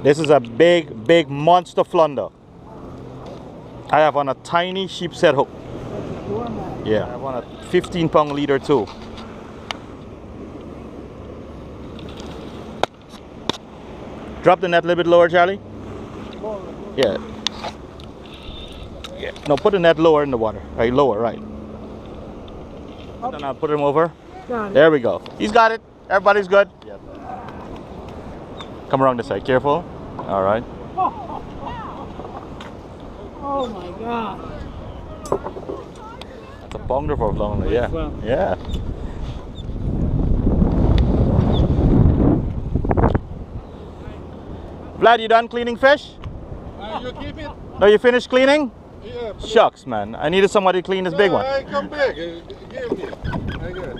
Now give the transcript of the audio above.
This is a big monster flounder. I have on a tiny sheepshead hook. Yeah, I have on a 15-pound leader too. Drop the net a little bit lower, Charlie. Yeah. Yeah. No, put the net lower in the water. Right, lower, right. Then I'll put him over. There we go. He's got it. Everybody's good. Yep. Come around this side. Careful. All right. Oh my God. That's a pounder for a flounder. Yeah. Well. Yeah. Vlad, you done cleaning fish? You keep it? No, you finished cleaning? Yeah. Shucks, man. I needed somebody to clean this big one. I come back. Give me. I got it.